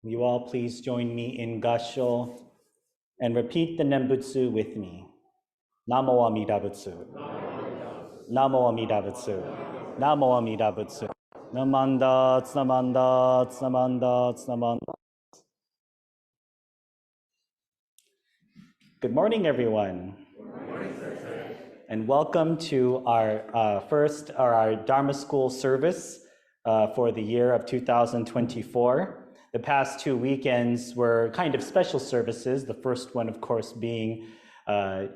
Will you all please join me in Gassho and repeat the Nembutsu with me. Namo Amida Butsu. Namo Amida Butsu. Namo Amida Butsu. Namanda, Namanda, Namanda, Namanda. Good morning, everyone. And welcome to our our Dharma School service for the year of 2024. The past 2 weekends were kind of special services. The first one, of course, being our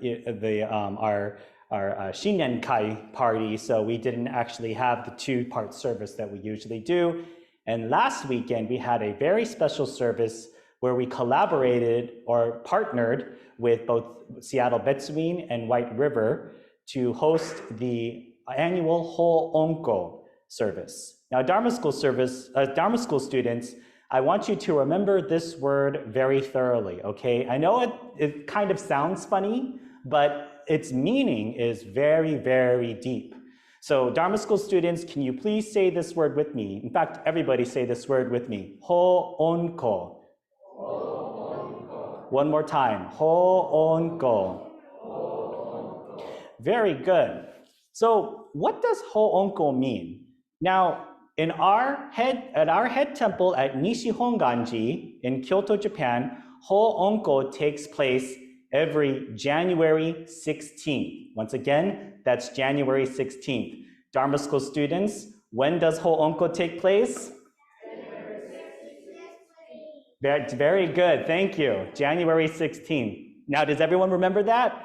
Shinyan Kai party. So we didn't actually have the 2-part service that we usually do. And last weekend, we had a very special service where we collaborated or partnered with both Seattle Betsuin and White River to host the annual Hoonko service. Now, Dharma School students, I want you to remember this word very thoroughly, okay? I know it kind of sounds funny, but its meaning is very, very deep. So Dharma School students, can you please say this word with me? In fact, everybody say this word with me. Hoonko. One more time. Hoonko. Very good. So what does Hoonko mean? Now, at our head temple at Nishi Honganji in Kyoto, Japan, Hoonko takes place every January 16th. Once again, that's January 16th. Dharma School students, when does Hoonko take place? Very good, thank you. January 16th. Now, does everyone remember that?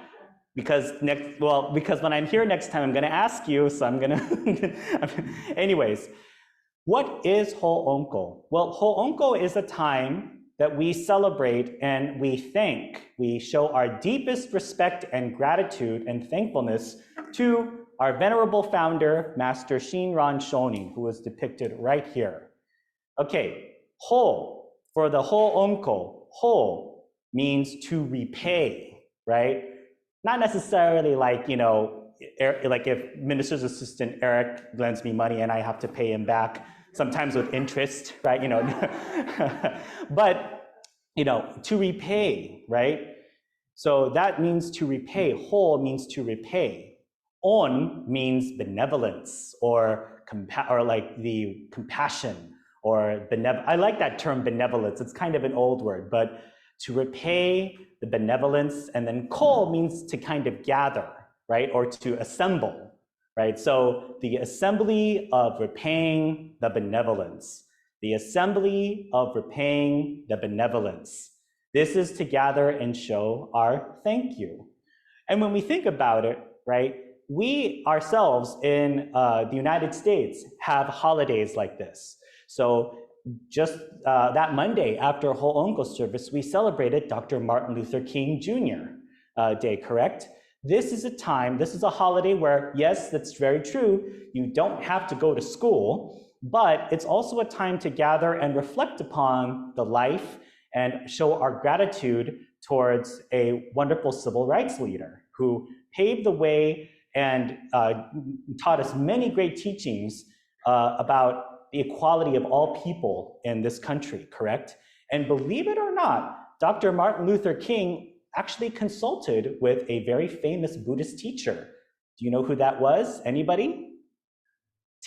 Because when I'm here next time, I'm gonna ask you, so I'm gonna, anyways. What is Hoonko? Well, Hoonko is a time that we celebrate and we thank. We show our deepest respect and gratitude and thankfulness to our venerable founder, Master Shinran Shonin, who is depicted right here. Okay, Ho, for the Hoonko, Ho means to repay, right? Not necessarily like, like if minister's assistant Eric lends me money and I have to pay him back, sometimes with interest, right? But, to repay, right? So that means to repay. Ho means to repay. On means benevolence or like the compassion or I like that term benevolence. It's kind of an old word, but to repay the benevolence, and then ko means to kind of gather, right? Or to assemble. Right, so the assembly of repaying the benevolence. The assembly of repaying the benevolence. This is to gather and show our thank you. And when we think about it, right, we ourselves in the United States have holidays like this. So just that Monday after Hoonko service, we celebrated Dr. Martin Luther King Jr. Day, correct? This is a holiday where, yes, that's very true, you don't have to go to school, but it's also a time to gather and reflect upon the life and show our gratitude towards a wonderful civil rights leader who paved the way and taught us many great teachings about the equality of all people in this country, correct? And believe it or not, Dr. Martin Luther King actually consulted with a very famous Buddhist teacher. Do you know who that was? Anybody?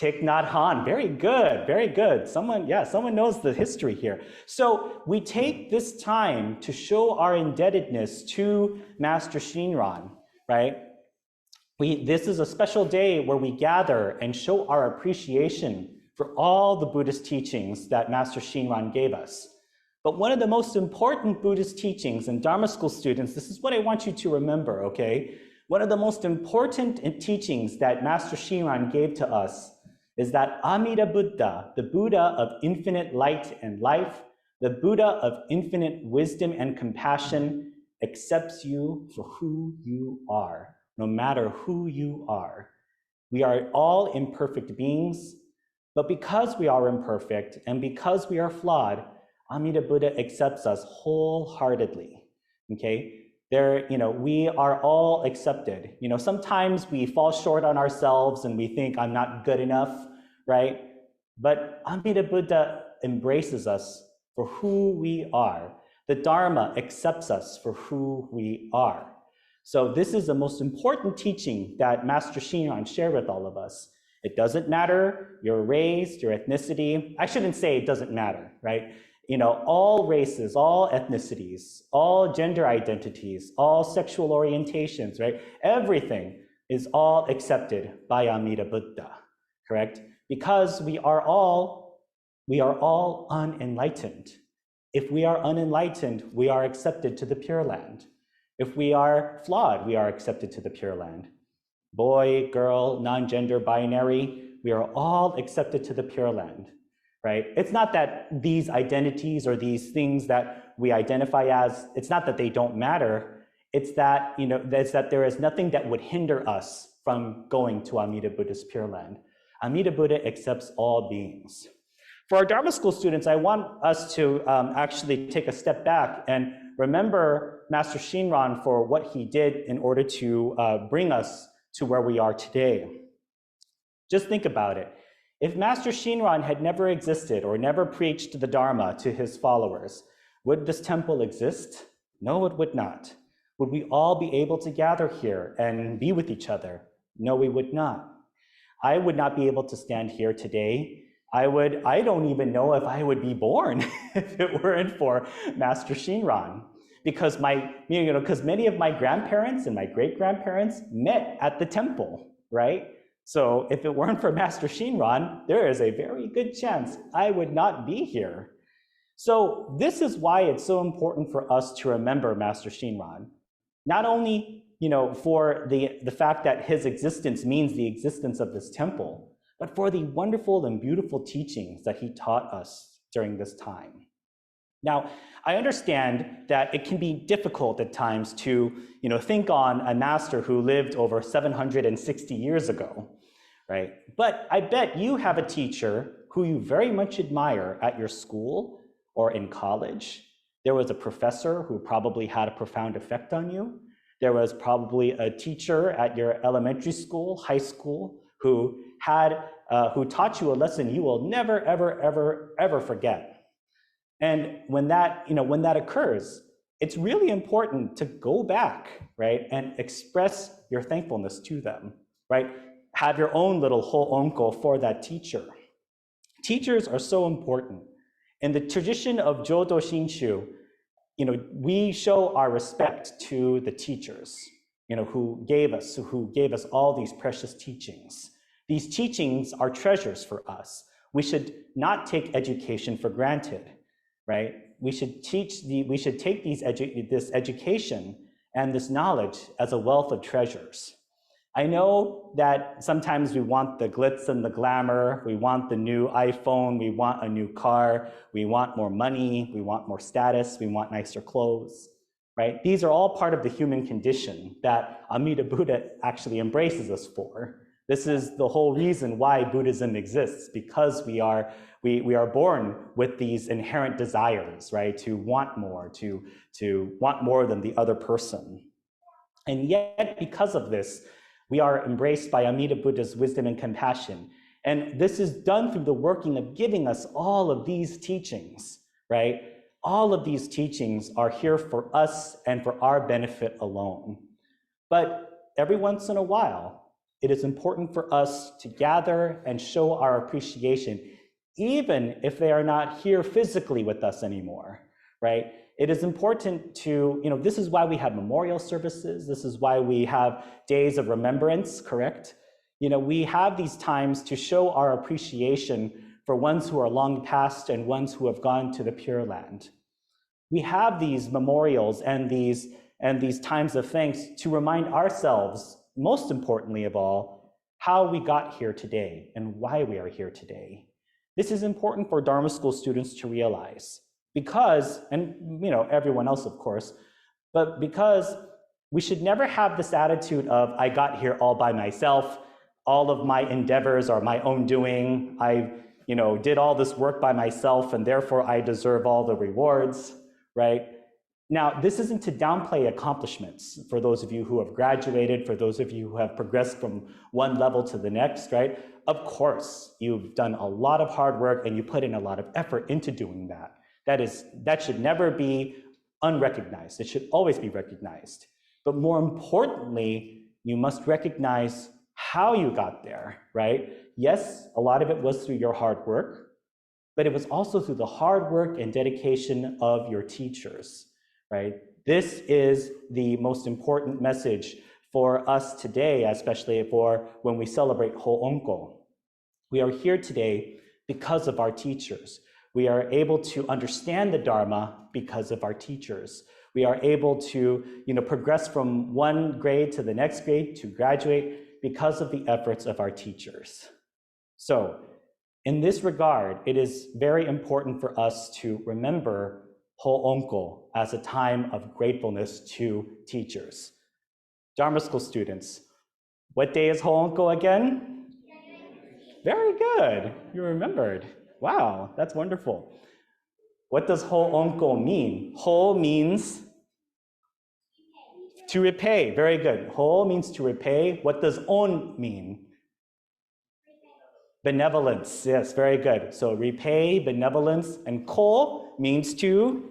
Thich Nhat Hanh. Very good, very good. Someone knows the history here. So we take this time to show our indebtedness to Master Shinran, right? This is a special day where we gather and show our appreciation for all the Buddhist teachings that Master Shinran gave us. But one of the most important Buddhist teachings, and Dharma School students, this is what I want you to remember, okay? One of the most important teachings that Master Shinran gave to us is that Amida Buddha, the Buddha of infinite light and life, the Buddha of infinite wisdom and compassion, accepts you for who you are, no matter who you are. We are all imperfect beings, but because we are imperfect and because we are flawed, Amida Buddha accepts us wholeheartedly, okay? We are all accepted. Sometimes we fall short on ourselves and we think I'm not good enough, right? But Amida Buddha embraces us for for who we are. The Dharma accepts us for who we are. So this is the most important teaching that Master Shinran shared with all of us. It doesn't matter your race, your ethnicity. I shouldn't say it doesn't matter, right? You know, all races, all ethnicities, all gender identities, all sexual orientations, right? Everything is all accepted by Amida Buddha, correct? Because we are all unenlightened. If we are unenlightened, we are accepted to the Pure Land. If we are flawed, we are accepted to the Pure Land. Boy, girl, non-gender, binary, we are all accepted to the Pure Land, right? It's not that these identities or these things that we identify as, it's not that they don't matter. It's that, you know, it's that there is nothing that would hinder us from going to Amida Buddha's Pure Land. Amida Buddha accepts all beings. For our Dharma school students, I want us to actually take a step back and remember Master Shinran for what he did in order to bring us to where we are today. Just think about it. If Master Shinran had never existed or never preached the Dharma to his followers, would this temple exist? No, it would not. Would we all be able to gather here and be with each other? No, we would not. I would not be able to stand here today. I don't even know if I would be born if it weren't for Master Shinran. Because many of my grandparents and my great-grandparents met at the temple, right? So if it weren't for Master Shinran, there is a very good chance I would not be here. So this is why it's so important for us to remember Master Shinran. Not only, for the fact that his existence means the existence of this temple, but for the wonderful and beautiful teachings that he taught us during this time. Now, I understand that it can be difficult at times to, think on a master who lived over 760 years ago, right? But I bet you have a teacher who you very much admire at your school or in college. There was a professor who probably had a profound effect on you. There was probably a teacher at your elementary school, high school, who taught you a lesson you will never, ever, ever, ever forget. And when that occurs, it's really important to go back, right, and express your thankfulness to them, right? Have your own little Hoonko for that teacher. Teachers are so important. In the tradition of Jodo Shinshu, we show our respect to the teachers, who gave us all these precious teachings. These teachings are treasures for us. We should not take education for granted. Right? We should take this education and this knowledge as a wealth of treasures. I know that sometimes we want the glitz and the glamour, we want the new iPhone, we want a new car, we want more money, we want more status, we want nicer clothes, right? These are all part of the human condition that Amida Buddha actually embraces us for. This is the whole reason why Buddhism exists, because we are born with these inherent desires, right? To want more, to want more than the other person. And yet, because of this, we are embraced by Amida Buddha's wisdom and compassion. And this is done through the working of giving us all of these teachings, right? All of these teachings are here for us and for our benefit alone. But every once in a while, it is important for us to gather and show our appreciation, even if they are not here physically with us anymore, right? It is important to, this is why we have memorial services. This is why we have days of remembrance, correct? We have these times to show our appreciation for ones who are long past and ones who have gone to the Pure Land. We have these memorials and these times of thanks to remind ourselves, most importantly of all, how we got here today and why we are here today. This is important for Dharma school students to realize because, and everyone else of course, but because we should never have this attitude of, I got here all by myself, all of my endeavors are my own doing, I did all this work by myself and therefore I deserve all the rewards, right? Now, this isn't to downplay accomplishments for those of you who have graduated, for those of you who have progressed from one level to the next, right? Of course, you've done a lot of hard work and you put in a lot of effort into doing that. That should never be unrecognized. It should always be recognized. But more importantly, you must recognize how you got there, right? Yes, a lot of it was through your hard work, but it was also through the hard work and dedication of your teachers, right? This is the most important message for us today, especially for when we celebrate Hoonko. We are here today because of our teachers. We are able to understand the Dharma because of our teachers. We are able to, progress from one grade to the next grade to graduate because of the efforts of our teachers. So, in this regard, it is very important for us to remember Hoonko as a time of gratefulness to teachers. Dharma school students, what day is Hoonko again? Very good, you remembered. Wow, that's wonderful. What does Hoonko mean? Ho means to repay, very good. Ho means to repay. What does on mean? Benevolence, yes, very good. So repay, benevolence, and ko means to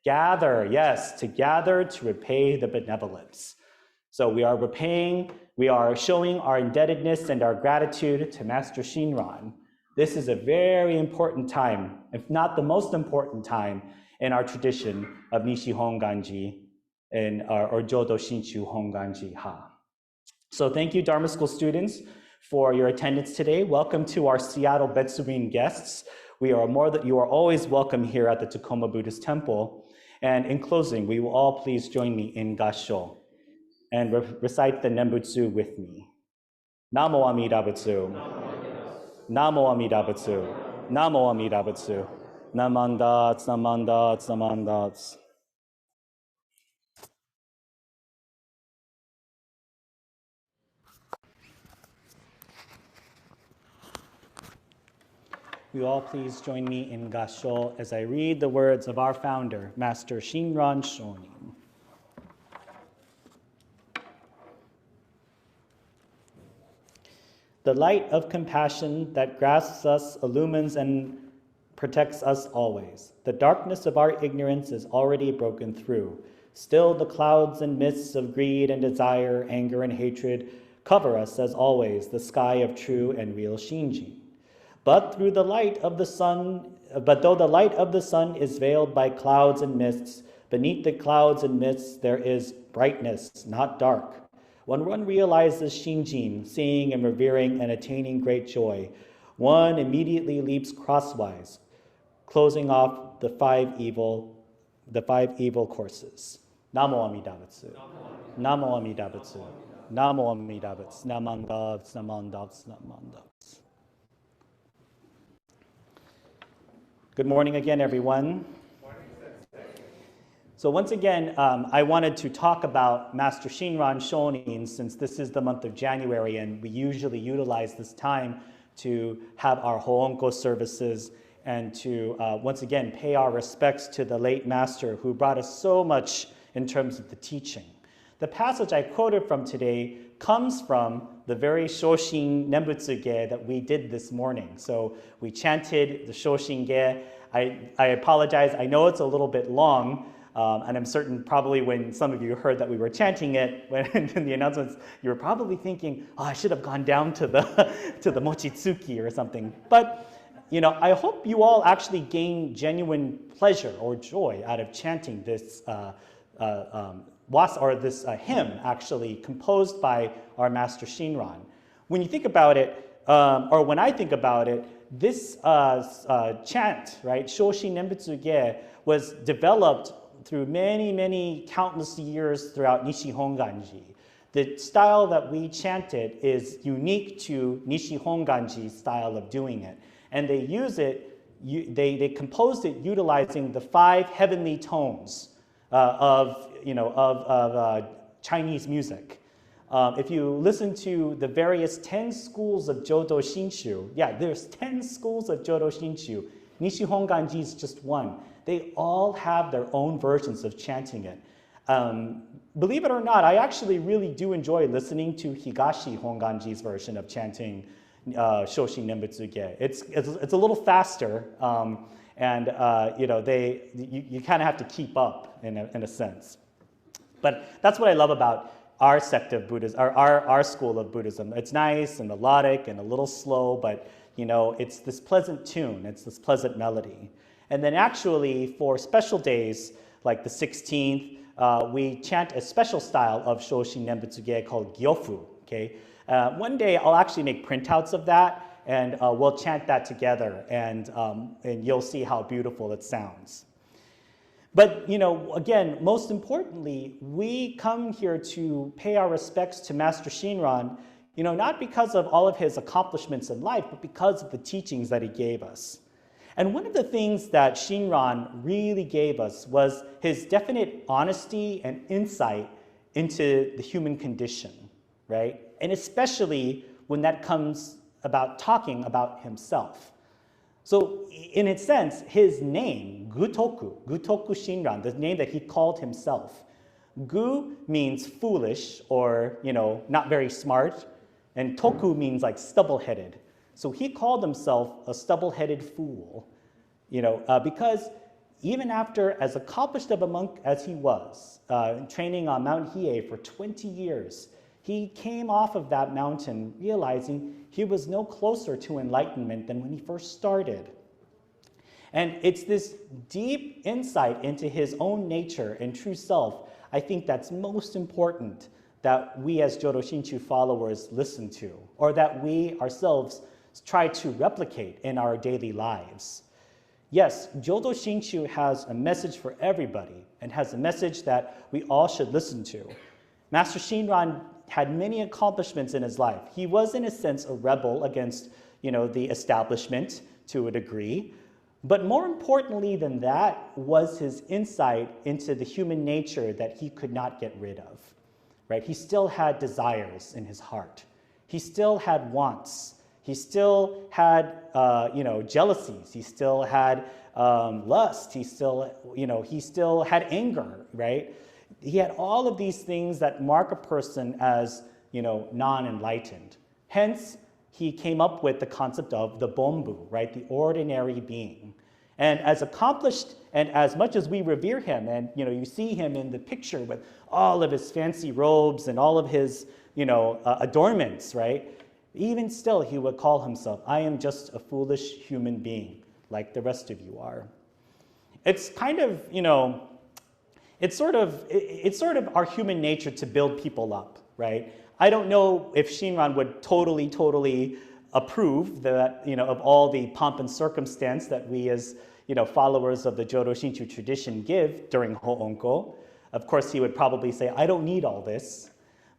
gather, yes, to gather to repay the benevolence. So we are repaying, we are showing our indebtedness and our gratitude to Master Shinran. This is a very important time, if not the most important time in our tradition of Nishi Honganji or Jodo Shinshu Honganji Ha. So thank you, Dharma school students, for your attendance today. Welcome to our Seattle Betsurin guests. You are always welcome here at the Tacoma Buddhist Temple. And in closing, we will all please join me in Gassho and recite the Nembutsu with me. Namo Amida Butsu. Namo Amida Butsu. Namo Amida Butsu. Namandats, namandats, namandats. You all please join me in Gassho as I read the words of our founder, Master Shinran Shonin. The light of compassion that grasps us, illumines, and protects us always. The darkness of our ignorance is already broken through. Still, the clouds and mists of greed and desire, anger and hatred cover us as always, the sky of true and real Shinji. But though the light of the sun is veiled by clouds and mists, beneath the clouds and mists there is brightness, not dark. When one realizes Shinjin, seeing and revering and attaining great joy, one immediately leaps crosswise, closing off the five evil courses. Namo Amida Butsu. Namo Amida Butsu. Namo Amida Butsu. Namandats, namandats, namandats. Good morning again, everyone. So once again, I wanted to talk about Master Shinran Shonin since this is the month of January and we usually utilize this time to have our Hoonko services and to once again pay our respects to the late master who brought us so much in terms of the teaching. The passage I quoted from today comes from the very Shoshin Nembutsu-ge that we did this morning. So we chanted the Shoshin-ge. I apologize, I know it's a little bit long, and I'm certain probably when some of you heard that we were chanting it when in the announcements, you were probably thinking, oh, I should have gone down to the Mochitsuki or something. But I hope you all actually gain genuine pleasure or joy out of chanting this this hymn actually composed by our Master Shinran. When you think about it, or when I think about it, this chant, right, Shoshin Nembutsu-ge, was developed through many countless years throughout Nishi Honganji. The style that we chanted is unique to Nishi Honganji's style of doing it. And they use it, they composed it utilizing the 5 heavenly tones of Chinese music. If you listen to the various 10 schools of Jodo Shinshu, there's 10 schools of Jodo Shinshu. Nishi Honganji is just one. They all have their own versions of chanting it. Believe it or not, I actually really do enjoy listening to Higashi Honganji's version of chanting Shoshin Nembutsuge. It's a little faster, and you kind of have to keep up in a sense. But that's what I love about our sect of Buddhism, our school of Buddhism. It's nice and melodic and a little slow, but it's this pleasant tune, it's this pleasant melody. And then actually for special days like the 16th, we chant a special style of Shoshin Nembutsuge called Gyofu. Okay? One day I'll actually make printouts of that, and we'll chant that together, and you'll see how beautiful it sounds. But again, most importantly, we come here to pay our respects to Master Shinran, not because of all of his accomplishments in life, but because of the teachings that he gave us. And one of the things that Shinran really gave us was his definite honesty and insight into the human condition, right? And especially when that comes about talking about himself. So in a sense, his name, Gutoku Shinran, the name that he called himself, Gu means foolish or, not very smart, and Toku means like stubble-headed. So he called himself a stubble-headed fool, because even after as accomplished of a monk as he was, training on Mount Hiei for 20 years, he came off of that mountain realizing he was no closer to enlightenment than when he first started. And it's this deep insight into his own nature and true self, I think that's most important that we as Jodo Shinshu followers listen to, or that we ourselves try to replicate in our daily lives. Yes, Jodo Shinshu has a message for everybody and has a message that we all should listen to. Master Shinran had many accomplishments in his life. He was, in a sense, a rebel against, the establishment to a degree. But more importantly than that was his insight into the human nature that he could not get rid of, right? He still had desires in his heart. He still had wants. He still had, jealousies. He still had lust. He still had anger, right? He had all of these things that mark a person as, non-enlightened. Hence, he came up with the concept of the Bonbu, right? The ordinary being. And as accomplished and as much as we revere him, and you see him in the picture with all of his fancy robes and all of his, adornments, right? Even still, he would call himself, I am just a foolish human being, like the rest of you are. It's kind of, it's sort of our human nature to build people up, right? I don't know if Shinran would totally approve that, of all the pomp and circumstance that we as, followers of the Jodo Shinshu tradition give during Hoonko. Of course, he would probably say, I don't need all this.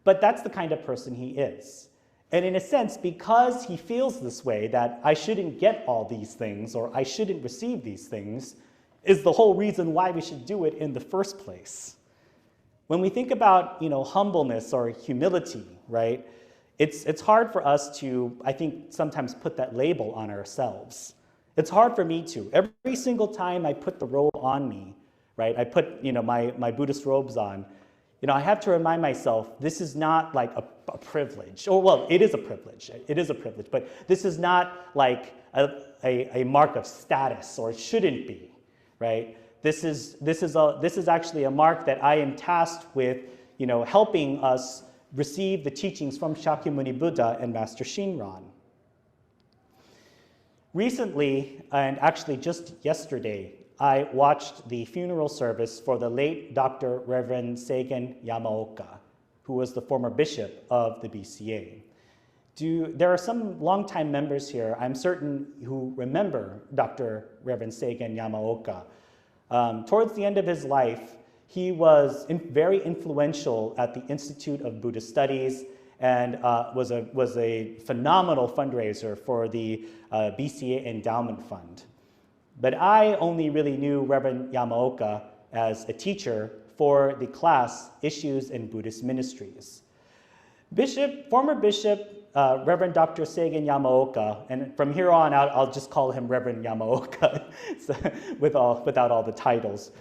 But that's the kind of person he is. And in a sense, because he feels this way, that I shouldn't get all these things or I shouldn't receive these things, is the whole reason why we should do it in the first place. When we think about, humbleness or humility, right, it's hard for us to, I think, sometimes put that label on ourselves. It's hard for me to. Every single time I put the robe on me, right, I put, my Buddhist robes on, I have to remind myself, this is not like a privilege. Or, well, it is a privilege. It is a privilege. But this is not like a mark of status, or it shouldn't be, right? This is actually a mark that I am tasked with, helping us receive the teachings from Shakyamuni Buddha and Master Shinran. Recently, and actually just yesterday, I watched the funeral service for the late Dr. Reverend Seigen Yamaoka, who was the former bishop of the BCA. There are some longtime members here, I'm certain, who remember Dr. Reverend Seigen Yamaoka. Towards the end of his life, he was very influential at the Institute of Buddhist Studies and was a phenomenal fundraiser for the BCA Endowment Fund. But I only really knew Reverend Yamaoka as a teacher for the class Issues in Buddhist Ministries. Former Bishop Reverend Dr. Seigen Yamaoka, and from here on out, I'll just call him Reverend Yamaoka so, without all the titles,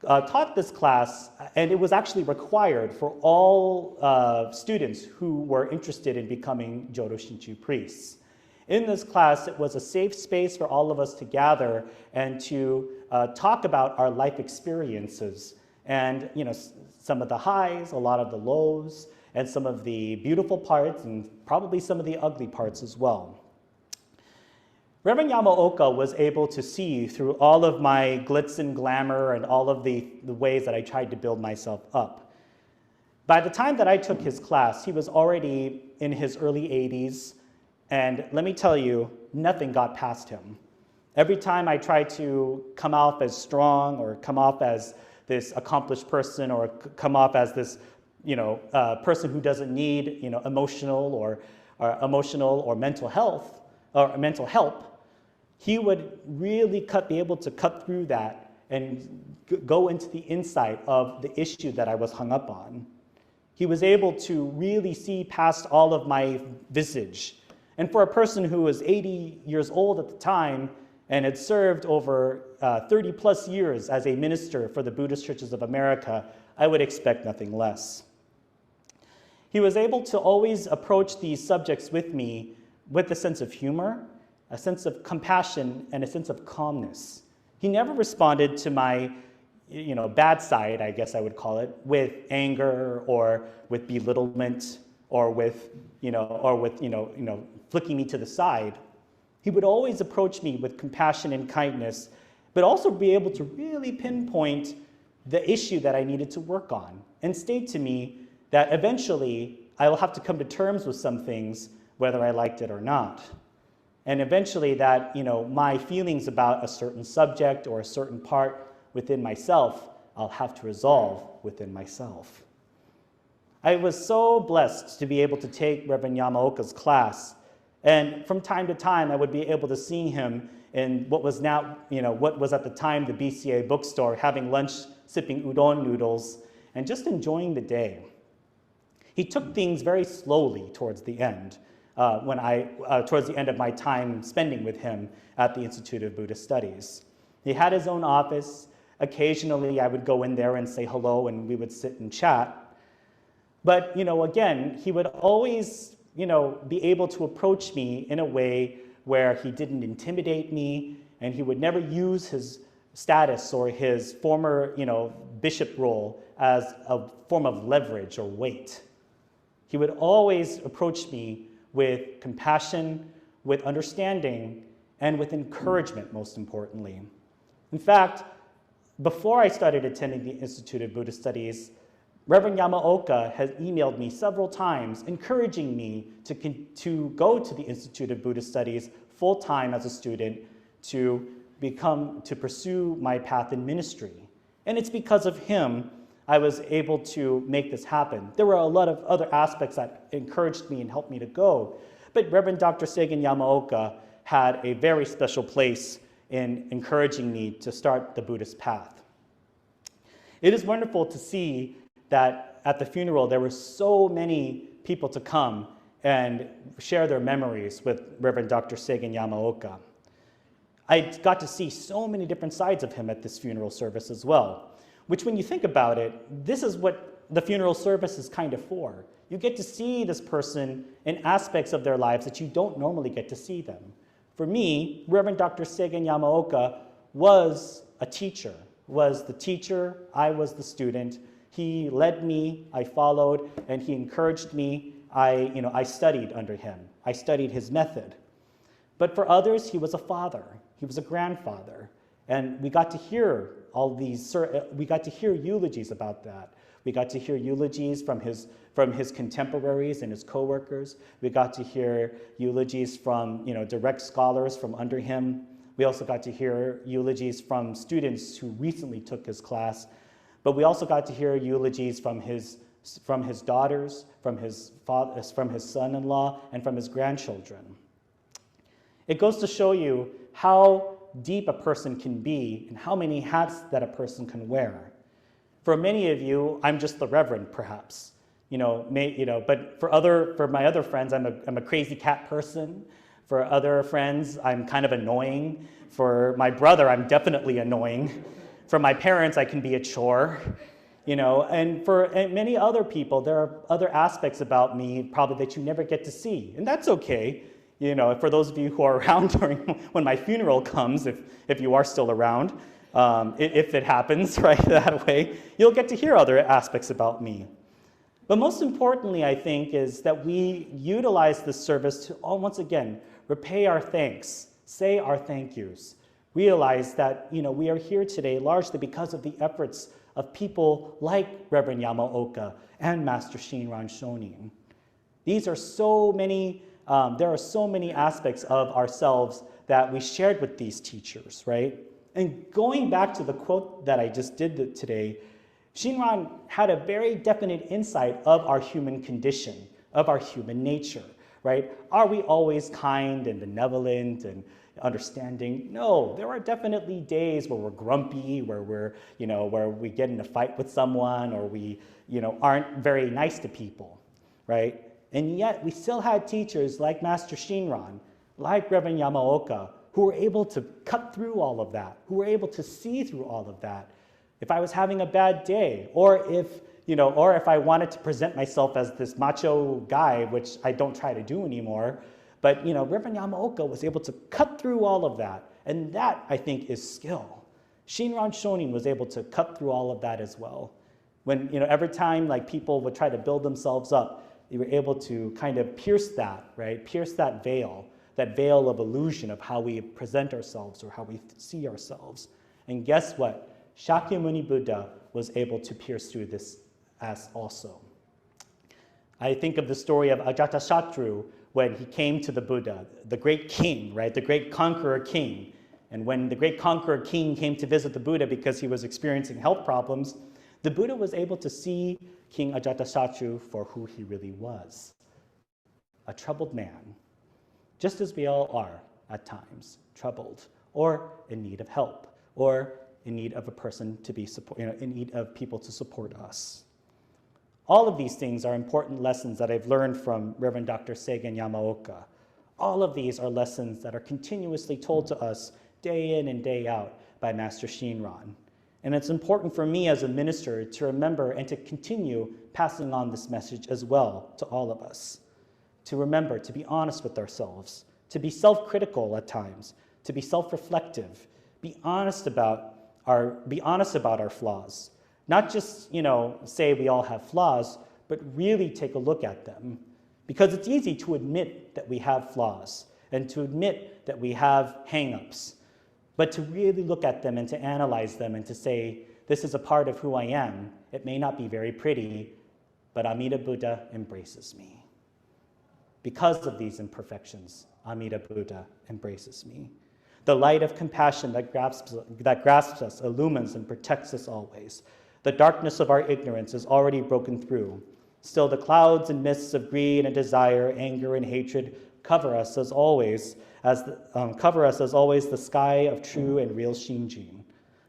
taught this class, and it was actually required for all students who were interested in becoming Jodo Shinshu priests. In this class, it was a safe space for all of us to gather and to talk about our life experiences and some of the highs, a lot of the lows, and some of the beautiful parts and probably some of the ugly parts as well. Reverend Yamaoka was able to see through all of my glitz and glamour and all of the ways that I tried to build myself up. By the time that I took his class, he was already in his early 80s, and let me tell you, nothing got past him. Every time I tried to come off as strong or come off as this accomplished person or come off as this person who doesn't need emotional or mental health or mental help, he would really be able to cut through that and go into the insight of the issue that I was hung up on. He was able to really see past all of my visage. And for a person who was 80 years old at the time and had served over 30 plus years as a minister for the Buddhist Churches of America, I would expect nothing less. He was able to always approach these subjects with me with a sense of humor, a sense of compassion, and a sense of calmness. He never responded to my bad side, I guess I would call it, with anger or with belittlement or with flicking me to the side. He would always approach me with compassion and kindness, but also be able to really pinpoint the issue that I needed to work on and state to me that eventually I will have to come to terms with some things, whether I liked it or not. And eventually that, my feelings about a certain subject or a certain part within myself, I'll have to resolve within myself. I was so blessed to be able to take Reverend Yamaoka's class. And from time to time, I would be able to see him in what was now, what was at the time the BCA bookstore, having lunch, sipping udon noodles, and just enjoying the day. He took things very slowly towards the end, towards the end of my time spending with him at the Institute of Buddhist Studies. He had his own office. Occasionally, I would go in there and say hello, and we would sit and chat. But, again, he would always, be able to approach me in a way where he didn't intimidate me, and he would never use his status or his former, bishop role as a form of leverage or weight. He would always approach me with compassion, with understanding, and with encouragement, most importantly. In fact, before I started attending the Institute of Buddhist Studies, Reverend Yamaoka has emailed me several times encouraging me to go to the Institute of Buddhist Studies full-time as a student to pursue my path in ministry. And it's because of him I was able to make this happen. There were a lot of other aspects that encouraged me and helped me to go. But Reverend Dr. Seigen Yamaoka had a very special place in encouraging me to start the Buddhist path. It is wonderful to see that at the funeral there were so many people to come and share their memories with Reverend Dr. Seigen Yamaoka. I got to see so many different sides of him at this funeral service as well, which when you think about it, this is what the funeral service is kind of for. You get to see this person in aspects of their lives that you don't normally get to see them. For me, Reverend Dr. Seigen Yamaoka was a teacher, was the teacher, I was the student. He led me, I followed, and he encouraged me. I studied under him. I studied his method. But for others, he was a father. He was a grandfather. And we got to hear we got to hear eulogies about that. We got to hear eulogies from his contemporaries and his coworkers. We got to hear eulogies from direct scholars from under him. We also got to hear eulogies from students who recently took his class. But we also got to hear eulogies from his daughters, from his son-in-law, and from his grandchildren. It goes to show you how deep a person can be and how many hats that a person can wear. For many of you, I'm just the reverend, perhaps. But for my other friends, I'm a crazy cat person. For other friends, I'm kind of annoying. For my brother, I'm definitely annoying. For my parents, I can be a chore. And for many other people, there are other aspects about me probably that you never get to see. And that's okay. for those of you who are around during when my funeral comes, if you are still around, if it happens right that way, you'll get to hear other aspects about me. But most importantly, I think, is that we utilize this service to, once again, repay our thanks, say our thank yous, realize that we are here today largely because of the efforts of people like Reverend Yamaoka and Master Shinran Shonin. These are so many, there are so many aspects of ourselves that we shared with these teachers, right? And going back to the quote that I just did today, Shinran had a very definite insight of our human condition, of our human nature, right? Are we always kind and benevolent and understanding? No, there are definitely days where we're grumpy, where where we get in a fight with someone, or we, aren't very nice to people, right? And yet we still had teachers like Master Shinran, like Reverend Yamaoka, who were able to cut through all of that, who were able to see through all of that. If I was having a bad day, or if I wanted to present myself as this macho guy, which I don't try to do anymore, but Reverend Yamaoka was able to cut through all of that, and that, I think, is skill. Shinran Shonin was able to cut through all of that as well. When every time people would try to build themselves up, they were able to kind of pierce that, right? Pierce that veil of illusion of how we present ourselves or how we see ourselves. And guess what? Shakyamuni Buddha was able to pierce through this as also. I think of the story of Ajatasattu when he came to the Buddha, the great king, right? The great conqueror king. And when the great conqueror king came to visit the Buddha because he was experiencing health problems, the Buddha was able to see King Ajatasattu for who he really was, a troubled man, just as we all are at times, troubled, or in need of help, or in need of a person to be in need of people to support us. All of these things are important lessons that I've learned from Reverend Dr. Seigen Yamaoka. All of these are lessons that are continuously told to us day in and day out by Master Shinran. And it's important for me as a minister to remember and to continue passing on this message as well to all of us. To remember, to be honest with ourselves, to be self-critical at times, to be self-reflective, be honest about our flaws. Not just, say we all have flaws, but really take a look at them. Because it's easy to admit that we have flaws and to admit that we have hang-ups. But to really look at them and to analyze them and to say, this is a part of who I am. It may not be very pretty, but Amida Buddha embraces me. Because of these imperfections, Amida Buddha embraces me. The light of compassion that grasps us, illumines and protects us always. The darkness of our ignorance is already broken through. Still, the clouds and mists of greed and desire, anger and hatred cover us as always the sky of true and real Shinjin.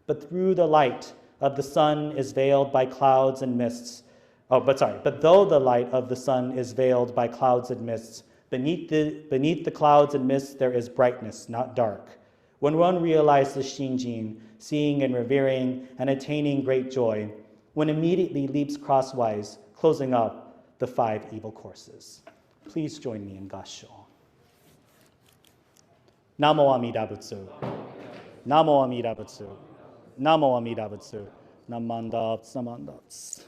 But through the light of the sun is veiled by clouds and mists. But though the light of the sun is veiled by clouds and mists, beneath the clouds and mists there is brightness, not dark. When one realizes Shinjin, seeing and revering and attaining great joy, one immediately leaps crosswise, closing up the 5 evil courses. Please join me in Gassho. Namo Amida Butsu. Namo Amida Butsu. Namo Amida Butsu. Namandats.